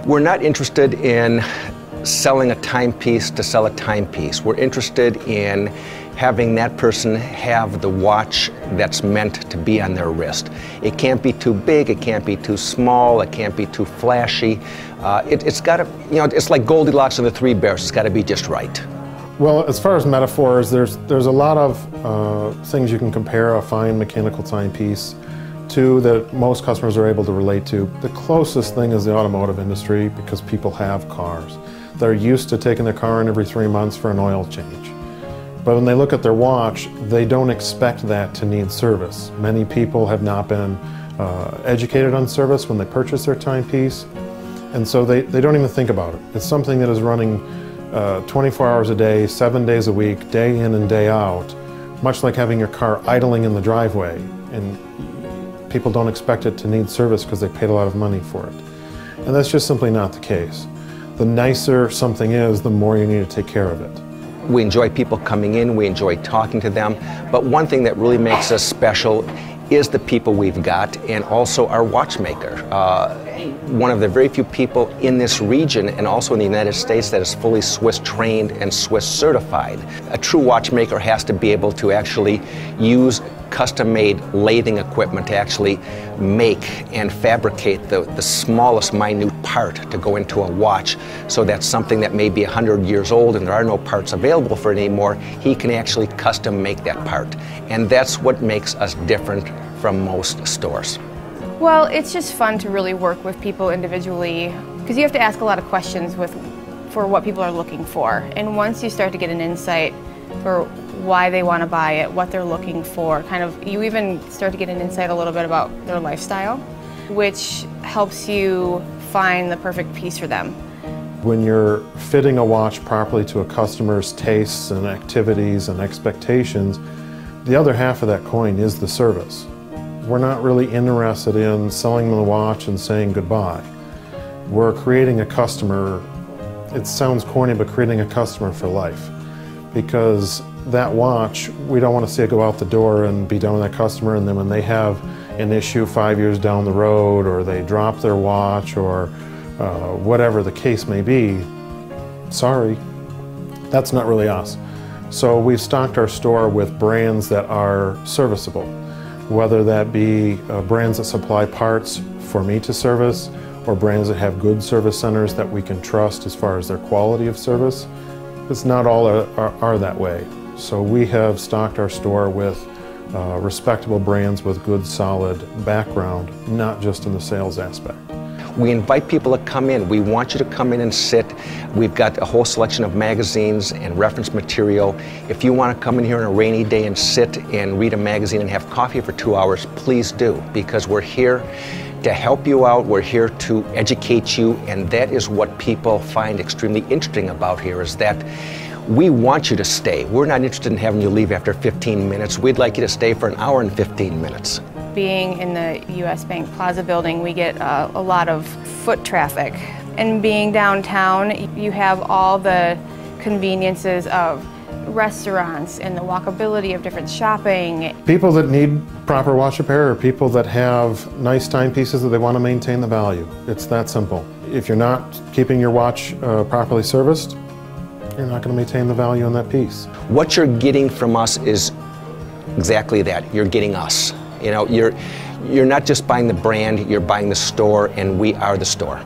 We're not interested in selling a timepiece to sell a timepiece. We're interested in having that person have the watch that's meant to be on their wrist. It can't be too big, it can't be too small, it can't be too flashy. It's got to, it's like Goldilocks and the Three Bears. It's got to be just right. Well, as far as metaphors, there's a lot of things you can compare a fine mechanical timepiece to that most customers are able to relate to. The closest thing is the automotive industry, because people have cars. They're used to taking their car in every 3 months for an oil change. But when they look at their watch, they don't expect that to need service. Many people have not been educated on service when they purchase their timepiece, and so they don't even think about it. It's something that is running 24 hours a day, 7 days a week, day in and day out, much like having your car idling in the driveway. And people don't expect it to need service because they paid a lot of money for it. And that's just simply not the case. The nicer something is, the more you need to take care of it. We enjoy people coming in, we enjoy talking to them, but one thing that really makes us special is the people we've got, and also our watchmaker. One of the very few people in this region and also in the United States that is fully Swiss trained and Swiss certified. A true watchmaker has to be able to actually use custom-made lathing equipment to actually make and fabricate the smallest minute part to go into a watch, so that something that may be 100 years old and there are no parts available for it anymore, he can actually custom make that part. And that's what makes us different from most stores. Well, it's just fun to really work with people individually, because you have to ask a lot of questions for what people are looking for. And once you start to get an insight for why they want to buy it, what they're looking for, you even start to get an insight a little bit about their lifestyle, which helps you find the perfect piece for them. When you're fitting a watch properly to a customer's tastes and activities and expectations, the other half of that coin is the service. We're not really interested in selling them the watch and saying goodbye. We're creating a customer, it sounds corny, but creating a customer for life. Because that watch, we don't want to see it go out the door and be done with that customer, and then when they have an issue 5 years down the road, or they drop their watch, or whatever the case may be, sorry, that's not really us. So we've stocked our store with brands that are serviceable, whether that be brands that supply parts for me to service, or brands that have good service centers that we can trust as far as their quality of service. It's not all are that way. So we have stocked our store with respectable brands with good, solid background, not just in the sales aspect. We invite people to come in. We want you to come in and sit. We've got a whole selection of magazines and reference material. If you want to come in here on a rainy day and sit and read a magazine and have coffee for 2 hours, please do, because we're here to help you out. We're here to educate you, and that is what people find extremely interesting about here, is that we want you to stay. We're not interested in having you leave after 15 minutes. We'd like you to stay for an hour and 15 minutes. Being in the US Bank Plaza building, we get a lot of foot traffic. And being downtown, you have all the conveniences of restaurants and the walkability of different shopping. People that need proper watch repair are people that have nice timepieces that they want to maintain the value. It's that simple. If you're not keeping your watch properly serviced, you're not going to maintain the value on that piece. What you're getting from us is exactly that. You're getting us. You're not just buying the brand, you're buying the store, and we are the store.